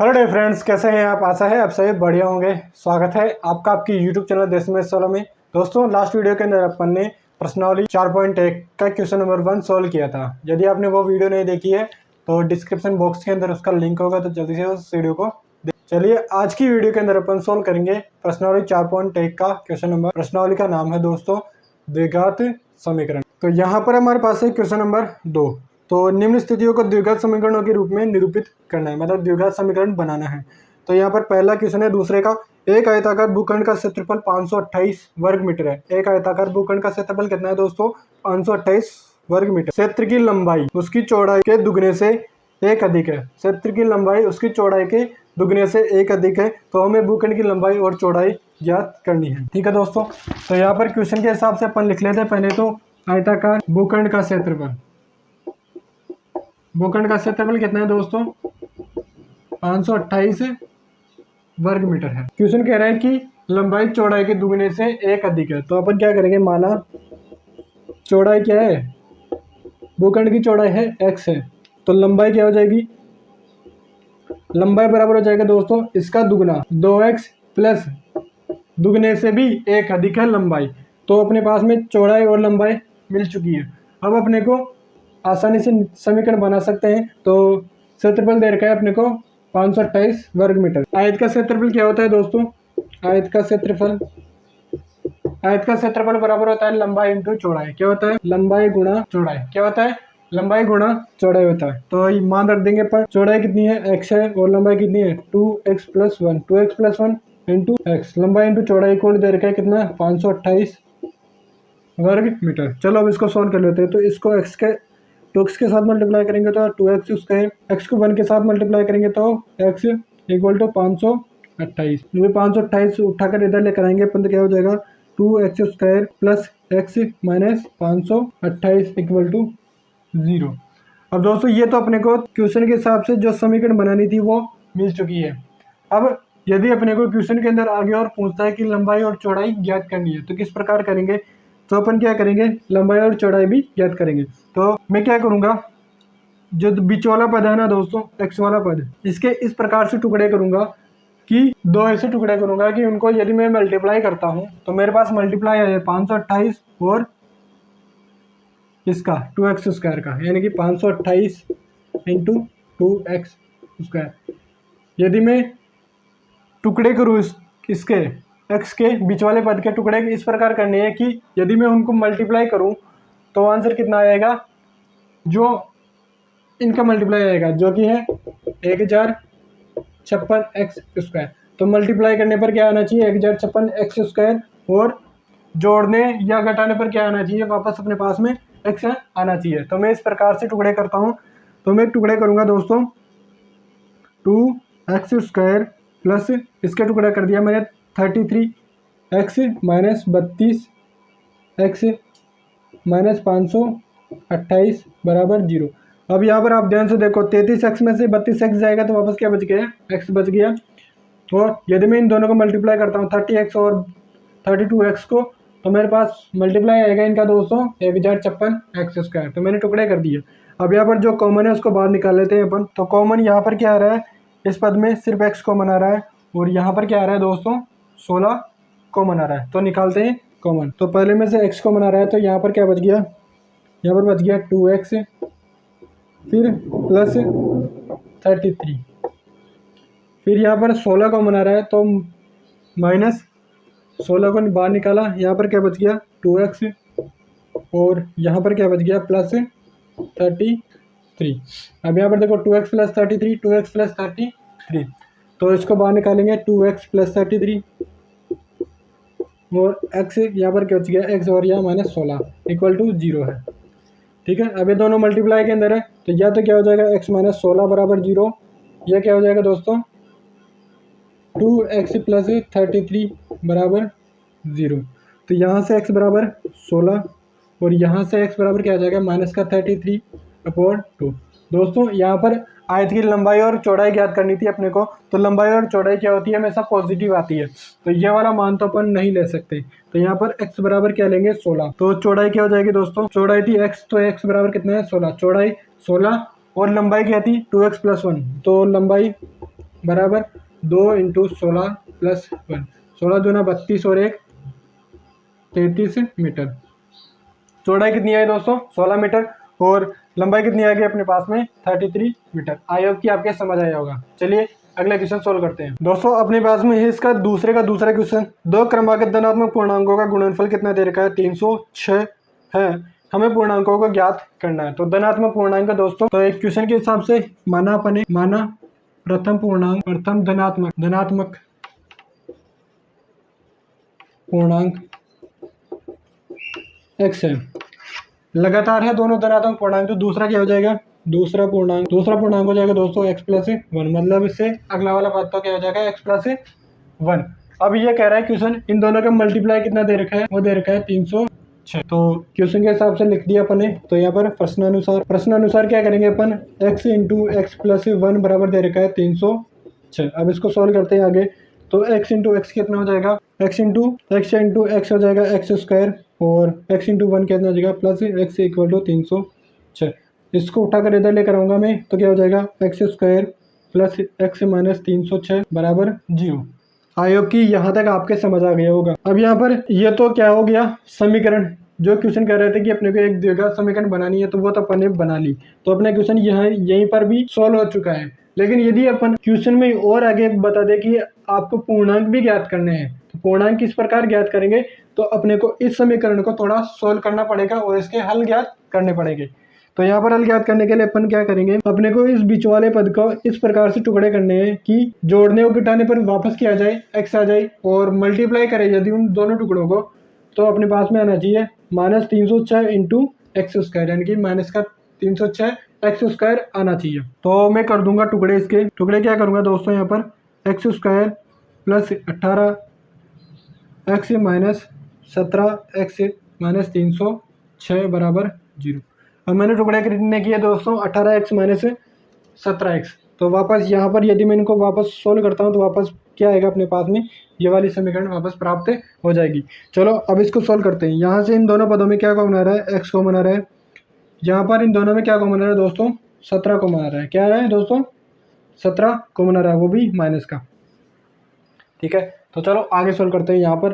Hello day friends, कैसे हैं आप। आशा है आप सभी बढ़िया होंगे। स्वागत है आपका आपकी यूट्यूब चैनल देश में सोलह में। दोस्तों, लास्ट वीडियो के अंदर अपन ने प्रश्नावली 4.1 का क्वेश्चन नंबर 1 सॉल्व किया था। यदि आपने वो वीडियो नहीं देखी है तो डिस्क्रिप्शन बॉक्स के अंदर उसका लिंक होगा, तो जल्दी से उस वीडियो को चलिए आज की वीडियो के अंदर अपन सोल्व करेंगे प्रश्नावली 4.1 का क्वेश्चन नंबर। प्रश्नावली का नाम है दोस्तों द्विघात समीकरण। तो यहाँ पर हमारे पास है क्वेश्चन नंबर 2। तो निम्न स्थितियों को द्विघात समीकरणों के रूप में निरूपित करना है, मतलब द्विघात समीकरण बनाना है। तो यहाँ पर पहला क्वेश्चन है दूसरे का। एक आयताकार भूखंड का क्षेत्रफल 528 वर्ग मीटर है। एक आयताकार भूखंड का क्षेत्रफल कितना है दोस्तों? 528 वर्ग मीटर। क्षेत्र की लंबाई उसकी चौड़ाई के दुगने से एक अधिक है। क्षेत्र की लंबाई उसकी चौड़ाई के दुगने से एक अधिक है। तो हमें भूखंड की लंबाई और चौड़ाई ज्ञात करनी है। ठीक है दोस्तों, तो यहाँ पर क्वेश्चन के हिसाब से अपन लिख लेते हैं पहले तो आयताकार भूखंड का क्षेत्रफल। भूखंड का क्षेत्रफल कितना है दोस्तों? 528 वर्ग मीटर है। क्वेश्चन कह रहा है कि लंबाई चौड़ाई के दुगने से एक अधिक है। तो अपन क्या करेंगे, माना चौड़ाई क्या है, भूखंड की चौड़ाई है x है, तो लंबाई क्या हो जाएगी? लंबाई बराबर हो जाएगा दोस्तों इसका दुगना, 2x प्लस दुगने से भी एक अधिक है लंबाई। तो अपने पास में चौड़ाई और लंबाई मिल चुकी है। अब अपने को आसानी से समीकरण बना सकते हैं। तो क्षेत्रफल दे रखा है अपने को 528 वर्ग मीटर। आयत का क्षेत्रफल क्या होता है दोस्तों? आयत का क्षेत्रफल बराबर होता है लंबाई इंटू चौड़ाई। क्या होता है? लंबाई गुणा चौड़ाई। क्या होता है? लंबाई गुणा चौड़ाई होता है। तो मान रख देंगे पर चौड़ाई कितनी है? x है और लंबाई कितनी है? 2x plus 1। 2x plus 1 into x. लंबाई इंटू चौड़ाई को दे रखा है कितना? 528 वर्ग मीटर। चलो अब इसको सॉल्व कर लेते हैं। तो इसको x के साथ मल्टीप्लाई करेंगे तो 2x स्क्वायर, x को 1 के साथ मल्टीप्लाई करेंगे तो x इक्वल टू 528। 528 उठाकर इधर लेकर आएंगे अपन, तो क्या हो जाएगा? 2x square plus x minus 528 equal to 0। अब दोस्तों ये तो अपने को क्वेश्चन के हिसाब से जो समीकरण बनानी थी वो मिल चुकी है। अब यदि अपने को क्वेश्चन के अंदर आगे और पूछता है कि लंबाई और चौड़ाई ज्ञात करनी है, तो किस प्रकार करेंगे? तो अपन क्या करेंगे, लंबाई और चौड़ाई भी ज्ञात करेंगे। तो मैं क्या करूँगा, जो बीच वाला पद है ना दोस्तों, x वाला पद, इसके इस प्रकार से टुकड़े करूँगा कि दो ऐसे टुकड़े करूँगा कि उनको यदि मैं मल्टीप्लाई करता हूँ तो मेरे पास मल्टीप्लाई है 528 और इसका 2x स्क्वायर का, यानी कि 528 इंटू 2x स्क्वायर। यदि मैं टुकड़े करूँ इसके x के बीच वाले पद के टुकड़े इस प्रकार करने हैं कि यदि मैं उनको मल्टीप्लाई करूँ तो आंसर कितना आएगा? जो इनका मल्टीप्लाई आएगा जो कि है 1056 एक्स स्क्वायर। तो मल्टीप्लाई करने पर क्या आना चाहिए? 1056 एक्स स्क्वायर, और जोड़ने या घटाने पर क्या आना चाहिए? वापस अपने पास में एक्स आना चाहिए। तो मैं इस प्रकार से टुकड़े करता हूँ। तो मैं टुकड़े करूँगा दोस्तों 2x स्क्वायर प्लस इसके टुकड़ा कर दिया मैंने 33x माइनस 32x माइनस 528 बराबर 0। अब यहाँ पर आप ध्यान से देखो, 33x में से 32x जाएगा तो वापस क्या बच गया? x बच गया। और यदि मैं इन दोनों को मल्टीप्लाई करता हूँ 30x और 32x को, तो मेरे पास मल्टीप्लाई आएगा इनका दोस्तों 1056 एक्स स्क्वायर। तो मैंने टुकड़े कर दिए। अब यहाँ पर जो कॉमन है उसको बाहर निकाल लेते हैं अपन। तो कॉमन यहाँ पर क्या आ रहा है? इस पद में सिर्फ x कॉमन आ रहा है, और यहाँ पर क्या आ रहा है दोस्तों? 16 कॉमन आ रहा है। तो निकालते हैं कॉमन। तो पहले में से x कॉमन आ रहा है, तो यहाँ पर क्या बच गया? यहाँ पर बच गया 2x, फिर प्लस 33, फिर यहाँ पर 16 कॉमन आ रहा है तो माइनस 16 को बाहर निकाला, यहाँ पर क्या बच गया? 2x, और यहाँ पर क्या बच गया? प्लस 33। अब यहाँ पर देखो 2x प्लस 33, 2x प्लस 33, तो इसको बाहर निकालेंगे 2x प्लस 33, और x यहाँ पर क्या बच गया? x और यहाँ माइनस 16 इक्वल टू 0 है। ठीक है, अब ये दोनों मल्टीप्लाई के अंदर है, तो या तो क्या हो जाएगा? x माइनस 16 बराबर 0, यह क्या हो जाएगा दोस्तों? 2x प्लस 33 बराबर 0। तो यहाँ से x बराबर 16 और यहाँ से x बराबर क्या आ जाएगा? माइनस का 33/2। दोस्तों यहाँ पर आयत की लंबाई और चौड़ाई ज्ञात करनी थी अपने को। तो लंबाई और चौड़ाई क्या होती है? हमेशा पॉजिटिव आती है, तो ये वाला मान तो अपन नहीं ले सकते। तो यहाँ पर x बराबर क्या लेंगे? 16। तो चौड़ाई क्या हो जाएगी दोस्तों? चौड़ाई थी x, तो x बराबर कितना है? 16। चौड़ाई 16 और लंबाई क्या थी? 2x plus 1। तो लंबाई बराबर 2 × 16 + 1, 16 दूना 32 और 1 33 मीटर। चौड़ाई कितनी आई दोस्तों 16 मीटर और लंबाई कितनी आ गई अपने पास में 33 मीटर। आई होप कि आपके समझ आया होगा। चलिए अगला क्वेश्चन सोल्व करते हैं दोस्तों। अपने पास में है इसका दूसरा क्वेश्चन। दो क्रमागत धनात्मक पूर्णांकों का गुणनफल कितना दे रखा है 306 है। हमें पूर्णांकों को ज्ञात करना है। तो धनात्मक पूर्णांक दोस्तों, तो एक क्वेश्चन के हिसाब से माना प्रथम धनात्मक पूर्णांक x है। लगातार है दोनों धनात्मक पूर्णांक, तो दूसरा क्या हो जाएगा दूसरा पूर्णांक हो जाएगा दोस्तों x + 1, मतलब इससे अगला वाला पद तो क्या हो जाएगा x + 1। अब ये कह रहा है क्वेश्चन इन दोनों का मल्टीप्लाई कितना दे रखा है, वो दे रखा है 306। तो क्वेश्चन के हिसाब से लिख दिया अपन ने। तो यहाँ पर प्रश्नानुसार क्या करेंगे अपन, x × x + 1 बराबर दे रखा है 306। अब इसको सॉल्व करते हैं आगे। तो x × x कितना हो जाएगा, x × x हो जाएगा x² और x × 1 कितना हो जाएगा +x = 306। इसको उठाकर इधर लेकर आऊँगा मैं, तो क्या हो जाएगा x² + x - 306 बराबर 0। आई होप कि यहाँ तक आपके समझ आ गया होगा। अब यहाँ पर ये तो क्या हो गया समीकरण, जो क्वेश्चन कह रहे थे कि अपने को एक द्विघात समीकरण बनानी है, तो वो तो अपन ने बना ली। तो अपना क्वेश्चन यहीं पर भी सॉल्व हो चुका है। लेकिन यदि अपन क्वेश्चन में और आगे बता दे कि आपको पूर्णांक भी ज्ञात करने हैं, तो पूर्णांक किस प्रकार ज्ञात करेंगे, तो अपने को इस समीकरण को थोड़ा सोल्व करना पड़ेगा और इसके हल ज्ञात करने पड़ेंगे। तो यहाँ पर हल ज्ञात करने के लिए अपन क्या करेंगे, अपने को इस बीच वाले पद को इस प्रकार से टुकड़े करने हैं कि जोड़ने और घटाने पर वापस किया जाए x आ जाए, और मल्टीप्लाई करें यदि उन दोनों टुकड़ों को, तो अपने पास में आना चाहिए -306 × x², यानी कि -306 x² आना चाहिए। तो मैं कर दूंगा टुकड़े क्या करूंगा दोस्तों, यहाँ पर x² + 18 x - 17 x - 306 बराबर 0। अब मैंने टुकड़े कितने किए दोस्तों 18x - 17x। तो वापस यहाँ पर यदि मैं इनको वापस सोल्व करता हूँ, तो वापस क्या आएगा अपने पास में, ये वाली समीकरण वापस प्राप्त हो जाएगी। चलो अब इसको सोल्व करते हैं। यहाँ से इन दोनों पदों में क्या कॉमन आ रहा है, x कॉमन आ रहा है। यहाँ पर इन दोनों में क्या कॉमन आ रहा है दोस्तों 17 कॉमन आ रहा है। क्या आ रहा है दोस्तों 17 कॉमन आ रहा है, वो भी माइनस का। ठीक है, तो चलो आगे सोल्व करते हैं। यहाँ पर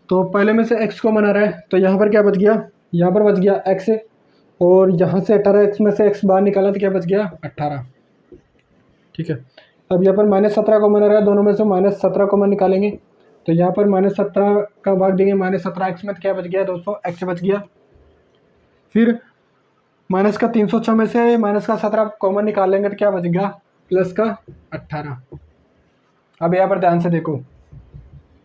तो पहले में से x कॉमन आ रहा है, तो यहाँ पर क्या बच गया, यहाँ पर बच गया x, और यहाँ से 18x में से x बाहर निकाला तो क्या बच गया 18। ठीक है, अब यहाँ पर -17 कॉमन आ रहा है, दोनों में से -17 कॉमन निकालेंगे, तो यहाँ पर -17 का भाग देंगे -17x में, तो क्या बच गया दोस्तों x बच गया। फिर माइनस का 306 में से -17 कॉमन निकालेंगे, तो क्या बच गया +18। अब यहाँ पर ध्यान से देखो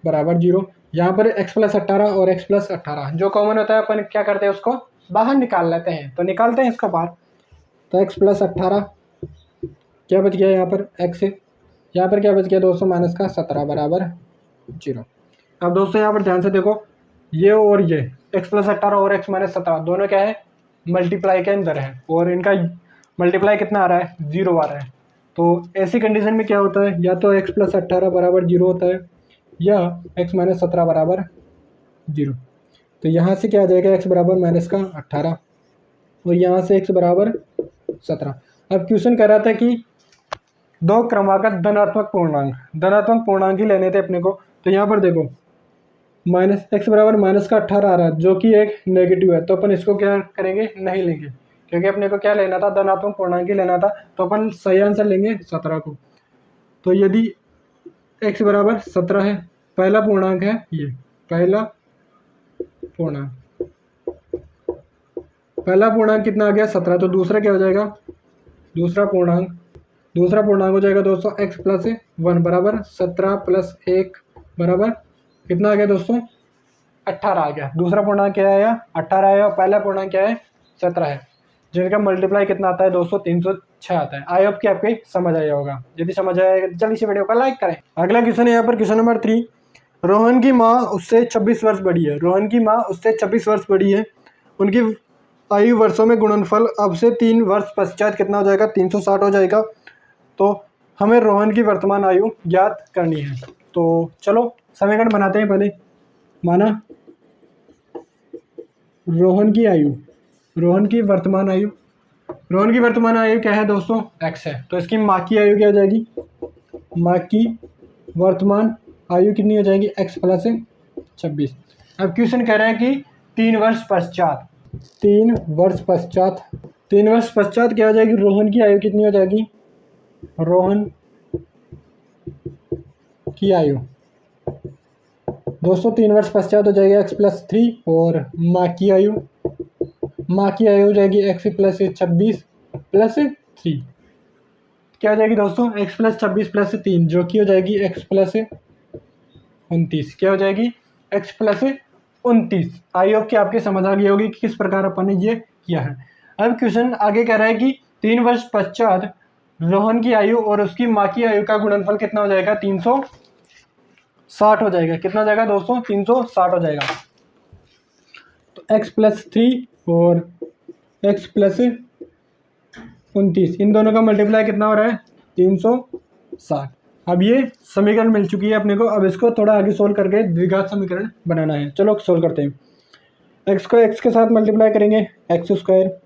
बराबर 0। यहाँ पर x + 18 और x + 18 जो कॉमन होता है अपन क्या करते हैं उसको बाहर निकाल लेते हैं। तो निकालते हैं इसको बाहर, तो x + 18 क्या बच गया यहाँ पर x, यहाँ पर क्या बच गया दोस्तों -17 बराबर 0। अब दोस्तों यहाँ पर ध्यान से देखो, ये और ये x + 18 और x - 17 दोनों क्या है मल्टीप्लाई के अंदर है, और इनका मल्टीप्लाई कितना आ रहा है 0 आ रहा है। तो ऐसी कंडीशन में क्या होता है, या तो x + 18 बराबर 0 होता है, या x - 17 बराबर 0। तो यहाँ से क्या आ जाएगा x बराबर -18 और यहाँ से x बराबर 17। अब क्वेश्चन कह रहा था कि दो क्रमागत धनात्मक पूर्णांक ही लेने थे अपने को। तो यहाँ पर देखो x बराबर -18 आ रहा है, जो कि एक नेगेटिव है, तो अपन इसको क्या करेंगे नहीं लेंगे, क्योंकि अपने को क्या लेना था धनात्मक पूर्णांक ही लेना था। तो अपन सही आंसर लेंगे 17 को। तो यदि x बराबर 17 है, पहला पूर्णांक है ये, पहला पूर्णांक कितना आ गया 17, तो दूसरा क्या हो जाएगा दूसरा पूर्णांक हो जाएगा दोस्तों x + 1 बराबर 17 + 1 बराबर कितना आ गया दोस्तों 18 आ गया। दूसरा पूर्णांक क्या आया 18 आया, और पहला पूर्णांक क्या है 17 है, जिनका मल्टीप्लाई कितना आता है दोस्तों 306 आता है। आई होप कि आपके समझ आया होगा। यदि समझ आया तो जल्दी से वीडियो को लाइक करें। अगला क्वेश्चन है यहाँ पर क्वेश्चन नंबर 3। रोहन की माँ उससे 26 वर्ष बड़ी है। उनकी आयु वर्षों में गुणनफल अब से 3 वर्ष पश्चात कितना हो जाएगा 360 हो जाएगा। तो हमें रोहन की वर्तमान आयु ज्ञात करनी है। तो चलो समीकरण बनाते हैं पहले। माना रोहन की वर्तमान आयु क्या है दोस्तों x है, तो इसकी माँ की आयु क्या हो जाएगी माँ की वर्तमान आयु कितनी हो जाएगी, x प्लस 26। अब क्वेश्चन कह रहा है कि 3 वर्ष पश्चात, 3 वर्ष पश्चात क्या हो जाएगी, रोहन की आयु कितनी हो जाएगी, रोहन की आयु दोस्तों 3 वर्ष पश्चात हो जाएगी x प्लस 3 और माँ की आयु हो जाएगी x प्लस 26 प्लस 3। क्या हो जाएगी दोस्तों, x प्लस 26 प्लस 3 जो कि हो जाएगी x प्लस 29। क्या हो जाएगी, x प्लस 29। आई होप कि आपके समझ आ गई होगी कि किस प्रकार अपन ने ये किया है। अब क्वेश्चन आगे कह रहा है कि 3 वर्ष पश्चात रोहन की आयु और उसकी माँ की आयु का गुणनफल कितना हो जाएगा, 360 हो जाएगा। कितना हो जाएगा दोस्तों, 360 हो जाएगा। तो x प्लस 3 और x प्लस 29 इन दोनों का मल्टीप्लाई कितना हो रहा है, 360। अब ये समीकरण मिल चुकी है अपने को। अब इसको थोड़ा आगे सोल्व करके द्विघात समीकरण बनाना है। चलो सोल्व करते हैं। x को x के साथ मल्टीप्लाई करेंगे, x स्क्वायर,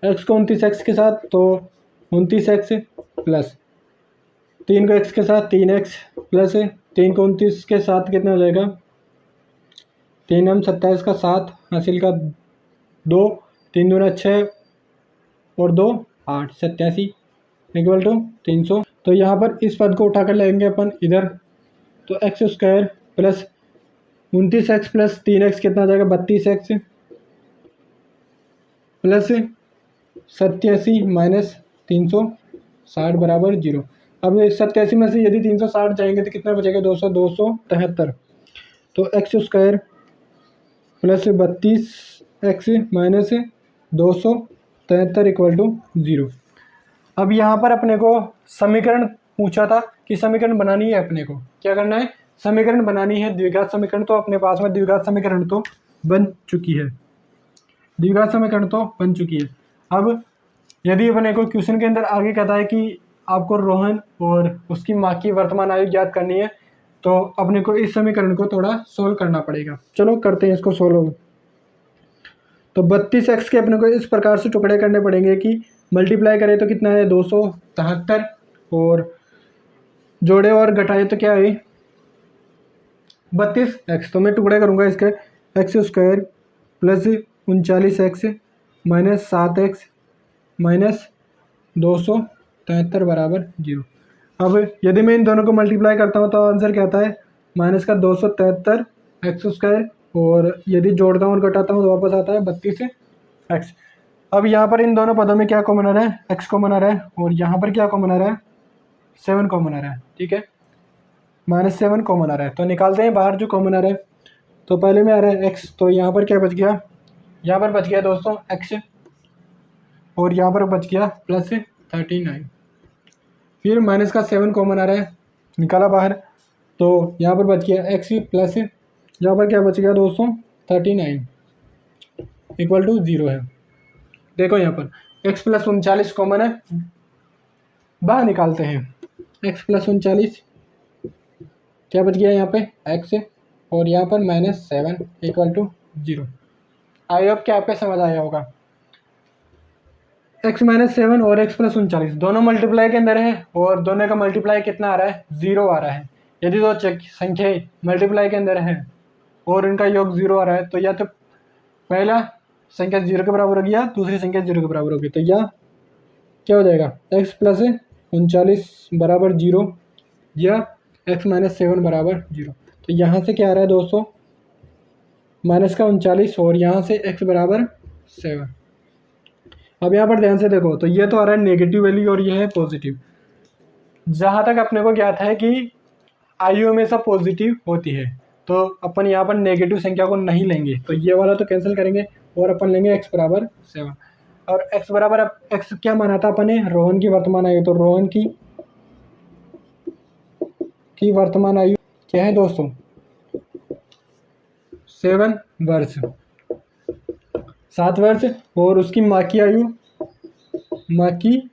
x को 29x के साथ तो 29x प्लस 3 को x के साथ 3x प्लस 3 को 29 के साथ कितना हो जाएगा, 3 हम 27 का 7 हासिल का 2, 3 दूना 6 और 2 8, 87 इक्वल टू 300। तो यहाँ पर इस पद को उठाकर लेंगे अपन इधर, तो x square plus 29x plus 3x कितना आ जाएगा, 32x प्लस 87 माइनस 360 बराबर 0। अब 87 में से यदि 360 जाएंगे तो कितना बचेगा, 273। तो x square plus 32x minus 273 equal to 0। अब यहाँ पर अपने को समीकरण पूछा था कि समीकरण बनानी है, अपने को क्या करना है, समीकरण बनानी है, द्विघात समीकरण। तो अपने पास में द्विघात समीकरण तो बन चुकी है, द्विघात समीकरण तो बन चुकी है। अब यदि अपने को क्वेश्चन के अंदर आगे कहता है कि आपको रोहन और उसकी माँ की वर्तमान आयु ज्ञात करनी है, तो अपने को इस समीकरण को थोड़ा सोल्व करना पड़ेगा। चलो करते हैं इसको सोल्व। तो 32x के अपने को इस प्रकार से टुकड़े करने पड़ेंगे कि मल्टीप्लाई करें तो कितना है, 273 और जोड़े और घटाए तो क्या है, 32x। तो मैं टुकड़े करूँगा इसके, x square plus 39x minus 7x minus 273 बराबर 0। अब यदि मैं इन दोनों को मल्टीप्लाई करता हूँ तो आंसर क्या आता है, माइनस का 273 एक्स स्क्वायर, और यदि जोड़ता हूँ और घटाता हूँ तो वापस आता है 32x। अब यहाँ पर इन दोनों पदों में क्या कॉमन आ रहा है, x कॉमन आ रहा है, और यहाँ पर क्या कॉमन आ रहा है, 7 कॉमन आ रहा है। ठीक है, -7 कॉमन आ रहा है। तो निकालते हैं बाहर जो कॉमन आ रहा है। तो पहले में आ रहा है x, तो यहाँ पर क्या बच गया, यहाँ पर बच गया दोस्तों x, और यहाँ पर बच गया प्लस 39। फिर माइनस का 7 कॉमन आ रहा है, निकाला बाहर, तो यहाँ पर बच गया x प्लस यहाँ पर क्या बच गया दोस्तों, 39 इक्वल टू 0 है। देखो यहाँ पर x प्लस 39 कॉमन है, बाहर निकालते हैं। x प्लस 39 क्या बच गया यहाँ पे x, और यहाँ पर -7 इक्वल टू 0। आई होप क्या आपको समझ आया होगा। x -7 और x प्लस 39 दोनों मल्टीप्लाई के अंदर है, और दोनों का मल्टीप्लाई कितना आ रहा है, 0 आ रहा है। यदि दो संख्याएं मल्टीप्लाई के अंदर है और इनका योग 0 आ रहा है, तो या तो पहला संख्या 0 के बराबर होगी या दूसरी संख्या 0 के बराबर होगी। तो यह क्या हो जाएगा, x प्लस 39 बराबर 0 या x -7 बराबर 0। तो यहाँ से क्या आ रहा है दोस्तों, माइनस का 39 और यहाँ से x बराबर 7। अब यहाँ पर ध्यान से देखो, तो ये तो आ रहा है नेगेटिव वैल्यू और ये है पॉजिटिव। जहाँ तक अपने को ज्ञात है कि आयु हमेशा पॉजिटिव होती है, तो अपन यहाँ पर नेगेटिव संख्या को नहीं लेंगे, तो ये वाला तो कैंसिल करेंगे और अपन लेंगे x बराबर 7। और x बराबर, x क्या माना था अपन ने, रोहन की वर्तमान आयु। तो रोहन की वर्तमान आयु क्या है दोस्तों, 7 वर्ष, और उसकी माँ की आयु, माँ की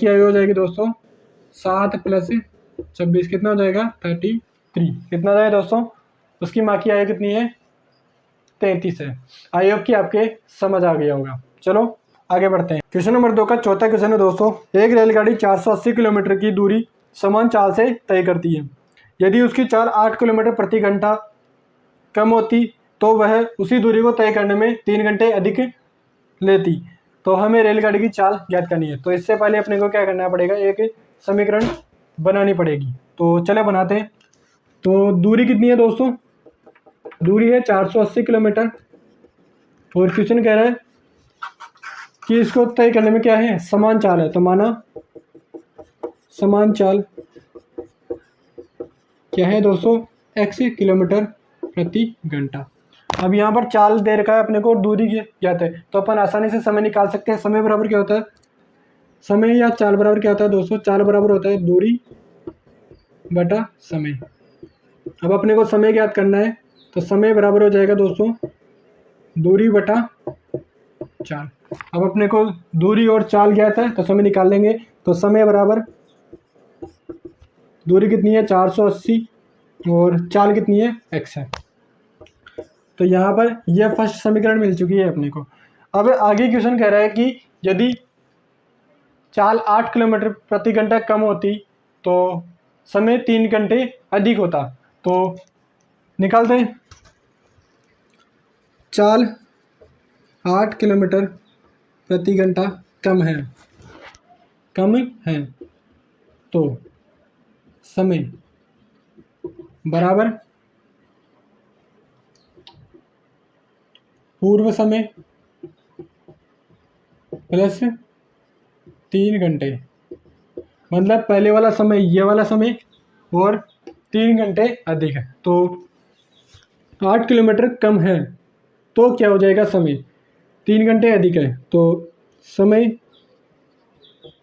आयु हो जाएगी दोस्तों 7 प्लस 26 कितना हो जाएगा, 33। कितना हो जाएगा दोस्तों, उसकी माँ की आयु कितनी है, 33 है। आई होप कि आपके समझ आ गया होगा। चलो आगे बढ़ते हैं। क्वेश्चन नंबर 2 का चौथा क्वेश्चन है दोस्तों, एक रेलगाड़ी 480 किलोमीटर की दूरी समान चाल से तय करती है। यदि उसकी चाल 8 किलोमीटर प्रति घंटा कम होती तो वह उसी दूरी को तय करने में 3 घंटे अधिक लेती। तो हमें रेलगाड़ी की चाल ज्ञात करनी है। तो इससे पहले अपने को क्या करना पड़ेगा, एक समीकरण बनानी पड़ेगी। तो चले बनाते हैं। तो दूरी कितनी है दोस्तों, दूरी है 480 किलोमीटर और क्वेश्चन कह रहा है कि इसको तय करने में क्या है, समान चाल है। तो माना समान चाल क्या है दोस्तों, x किलोमीटर प्रति घंटा। अब यहाँ पर चाल दे रखा है अपने को, दूरी की ज्ञात है, तो अपन आसानी से समय निकाल सकते हैं। समय बराबर क्या होता है, समय या चाल बराबर क्या होता है दोस्तों, चाल बराबर होता है दूरी बटा समय। अब अपने को समय ज्ञात करना है, तो समय बराबर हो जाएगा दोस्तों दूरी बटा चाल। अब अपने को दूरी और चाल ज्ञात है तो समय निकाल लेंगे। तो समय बराबर दूरी कितनी है 480 और चाल कितनी है x है। तो यहाँ पर यह फर्स्ट समीकरण मिल चुकी है अपने को। अब आगे क्वेश्चन कह रहा है कि यदि चाल 8 किलोमीटर प्रति घंटा कम होती तो समय 3 घंटे अधिक होता। तो निकालते हैं। चाल 8 किलोमीटर प्रति घंटा कम है तो समय बराबर पूर्व समय प्लस 3 घंटे, मतलब पहले वाला समय ये वाला समय और 3 घंटे अधिक है। तो 8 किलोमीटर कम है तो क्या हो जाएगा, समय 3 घंटे अधिक है तो समय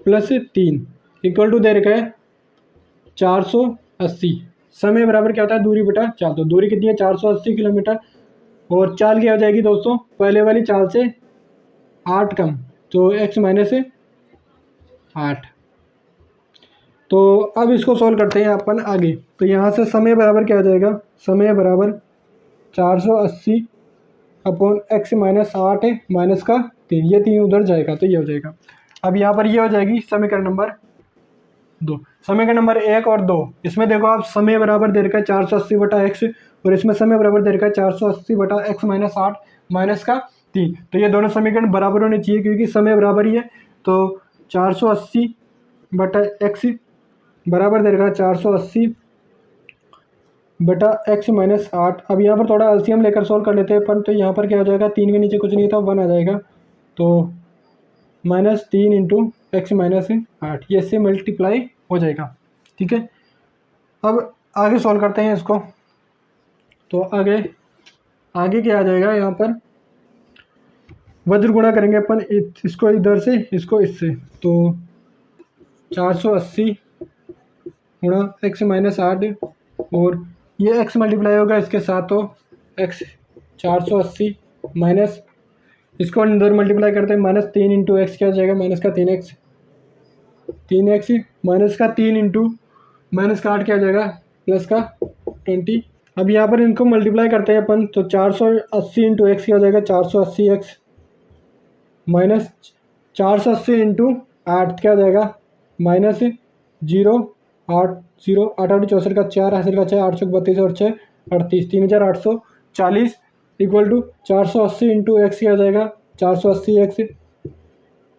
प्लस 3 इक्वल टू दे रखा है 480। समय बराबर क्या होता है, दूरी बटा चाल। तो दूरी कितनी है 480 किलोमीटर और चाल क्या हो जाएगी दोस्तों, पहले वाली चाल से 8 कम, तो x माइनस 8। तो अब इसको सॉल्व करते हैं अपन आगे। तो यहाँ से समय बराबर क्या हो जाएगा, समय बराबर 480 अपॉन x माइनस 8 है माइनस का 3, ये 3 उधर जाएगा तो ये हो जाएगा। अब यहाँ पर ये हो जाएगी समीकरण नंबर 2। समीकरण नंबर 1 और 2, इसमें देखो आप समय बराबर दे रखा है 480 बटा एक्स और इसमें समय बराबर दे रखा है 480 बटा एक्स माइनस 8 माइनस का 3। तो ये दोनों समीकरण बराबर होने चाहिए क्योंकि समय बराबर ही है। तो 480 बटा एक्स बराबर दे रखा है 480 बटा एक्स माइनस 8। अब यहाँ पर थोड़ा एलसीएम लेकर सॉल्व कर लेते हैं अपन। तो यहाँ पर क्या हो जाएगा, 3 के नीचे कुछ नहीं था 1 आ जाएगा, तो -3 इंटू एक्स माइनस 8, ये इससे मल्टीप्लाई हो जाएगा। ठीक है, अब आगे सॉल्व करते हैं इसको। तो आगे क्या आ जाएगा, यहाँ पर वज्र गुणा करेंगे अपन, इसको इधर से इसको इससे। तो 480 गुणा एक्स माइनस 8 और ये x मल्टीप्लाई होगा इसके साथ, तो x 480 माइनस इसको अंदर मल्टीप्लाई करते हैं, -3 इंटू एक्स क्या हो जाएगा, माइनस का 3x माइनस का 3 इंटू माइनस का 8 क्या हो जाएगा, प्लस का 20। अब यहाँ पर इनको मल्टीप्लाई करते हैं अपन। तो 480 इंटू एक्स क्या हो जाएगा, 480x माइनस 480 इंटू 8 क्या हो जाएगा, -0 8 0 8 8 64 का 4 हासिल का 6 8 32 और 6 38 3840 इक्वल टू 480 इंटू एक्स क्या हो जाएगा, 480x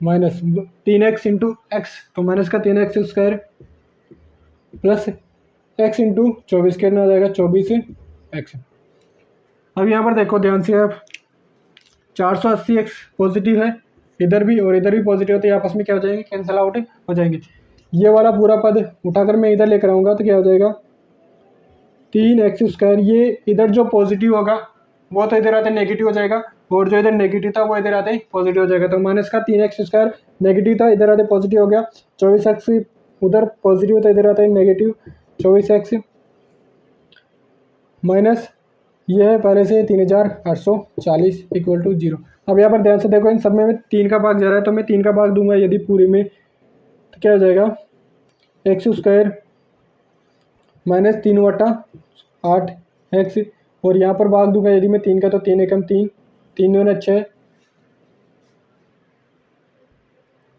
minus 3x into x, तो माइनस का 3x square plus x into 24 कितना हो जाएगा 24x। अब यहाँ पर देखो ध्यान से आप, 480x पॉजिटिव है इधर भी और इधर भी पॉजिटिव होते हैं, आपस में क्या हो जाएंगे, कैंसिल आउट हो जाएंगे। ये वाला पूरा पद उठाकर मैं इधर लेकर आऊँगा तो क्या हो जाएगा 3x स्क्वायर। ये इधर जो पॉजिटिव होगा वो तो इधर आते नेगेटिव हो जाएगा और जो इधर नेगेटिव था वो इधर आते पॉजिटिव हो जाएगा। तो माइनस का 3x स्क्वायर नेगेटिव था, इधर आते पॉजिटिव हो गया। 24x उधर पॉजिटिव था, इधर आता है नेगेटिव 24x माइनस ये है पहले से 3840 इक्वल टू 0। अब यहाँ पर ध्यान से देखो, इन सब में 3 का भाग जा रहा है तो मैं 3 का भाग दूंगा यदि पूरे में, तो क्या हो जाएगा एक्स स्क्वायर माइनस 3/8x और यहाँ पर भाग दूंगा यदि मैं 3 का, तो 3 एकम 3 3 दूना 6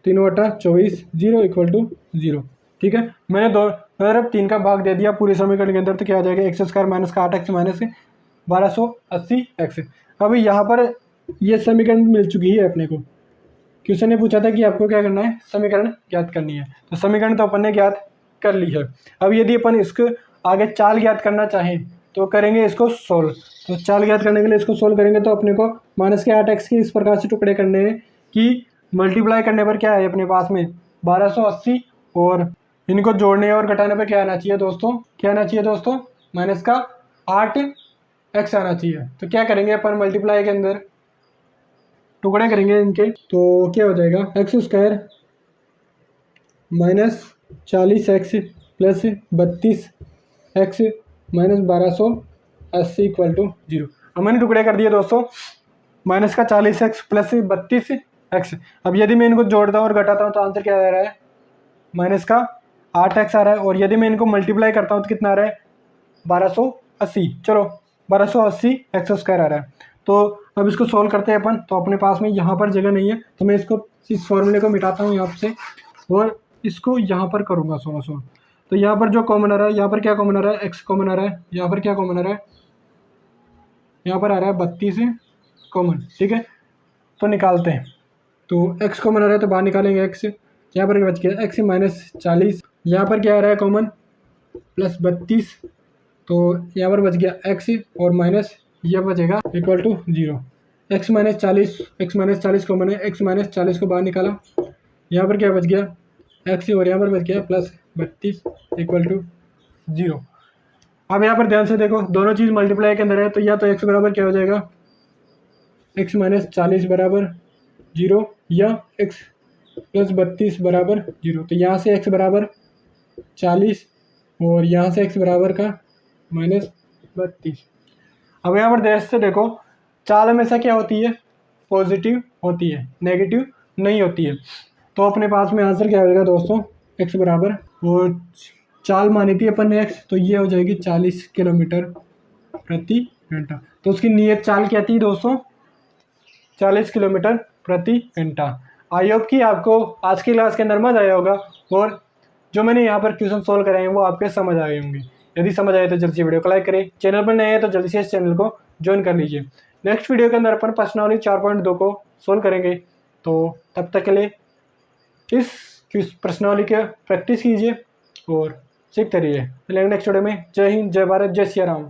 3/24 0 इक्वल टू 0। ठीक है, मैंने अब 3 का भाग दे दिया पूरे समीकरण के अंदर, तो क्या आ जाएगा x² माइनस का 8x माइनस 1280x। अभी यहाँ पर ये समीकरण मिल चुकी है अपने को। क्वेश्चन ने पूछा था कि आपको क्या करना है, समीकरण ज्ञात करनी है, तो समीकरण तो अपन ने ज्ञात कर ली है। अब यदि अपन इसको आगे चाल ज्ञात करना चाहें तो करेंगे इसको सोल्व। तो चाल ज्ञात करने के लिए इसको सोल्व करेंगे तो अपने को माइनस के 8x के इस प्रकार से टुकड़े करने हैं कि मल्टीप्लाई करने पर क्या है अपने पास में 1280, और इनको जोड़ने और घटाने पर क्या आना चाहिए दोस्तों, क्या आना चाहिए दोस्तों, माइनस का 8x आना चाहिए। तो क्या करेंगे अपन मल्टीप्लाई के अंदर टुकड़े करेंगे इनके, तो क्या हो जाएगा x² minus 40x plus 32x minus 1280 equal to 0। अब मैंने टुकड़े कर दिए दोस्तों, माइनस का 40x प्लस 32x। अब यदि मैं इनको जोड़ता हूँ और घटाता हूँ तो आंसर क्या आ रहा है, माइनस का 8x आ रहा है, और यदि मैं इनको मल्टीप्लाई करता हूँ तो कितना आ रहा है 1280। चलो 1280x² आ रहा है। तो अब इसको सॉल्व करते हैं अपन, तो अपने पास में यहाँ पर जगह नहीं है, तो मैं इसको इस फॉर्मूले को मिटाता हूँ यहाँ से और इसको यहाँ पर करूँगा 1600। तो यहाँ पर जो कॉमन आ रहा है, यहाँ पर क्या कॉमन आ रहा है, x कॉमन आ रहा है, यहाँ पर क्या कॉमन आ रहा है, यहाँ पर आ रहा है 32 कॉमन। ठीक है, तो निकालते हैं। तो x कॉमन आ रहा है तो बाहर निकालेंगे x, यहाँ पर बच गया x माइनस 40, यहाँ पर क्या आ रहा है कॉमन प्लस 32, तो यहाँ पर बच गया x और माइनस यह बचेगा equal to 0। x minus 40 common है, x माइनस 40 को बाहर निकाला, यहाँ पर क्या बच गया x और यहाँ पर बच गया प्लस 32 इक्वल टू 0। अब यहाँ पर ध्यान से देखो, दोनों चीज़ मल्टीप्लाई के अंदर है, तो या तो x बराबर क्या हो जाएगा x माइनस 40 बराबर 0 या x प्लस 32 बराबर 0। तो यहाँ से x बराबर 40 और यहाँ से x बराबर का माइनस 32। अब यहाँ पर ध्यान से देखो, चाल हमेशा क्या होती है, पॉजिटिव होती है, नेगेटिव नहीं होती है। तो अपने पास में आंसर क्या होगा दोस्तों, x बराबर, वो चाल मानी थी अपन ने x, तो ये हो जाएगी 40 किलोमीटर प्रति घंटा। तो उसकी नियत चाल क्या थी दोस्तों, 40 किलोमीटर प्रति घंटा। आई होप कि आपको आज की क्लास के अंदर मजा आया होगा और जो मैंने यहाँ पर क्वेश्चन सोल्व कराए हैं वो आपके समझ आए होंगे। यदि समझ आए तो जल्दी से वीडियो को लाइक करें, चैनल पर नए हैं तो जल्दी से इस चैनल को ज्वाइन कर लीजिए। नेक्स्ट वीडियो के अंदर अपन प्रश्नावली 4.2 को सोल्व करेंगे, तो तब तक के लिए इस प्रश्नावली के प्रैक्टिस कीजिए और सीखते रहिए। मिलेंगे नेक्स्ट वीडियो में। जय हिंद, जय भारत, जय सिया राम।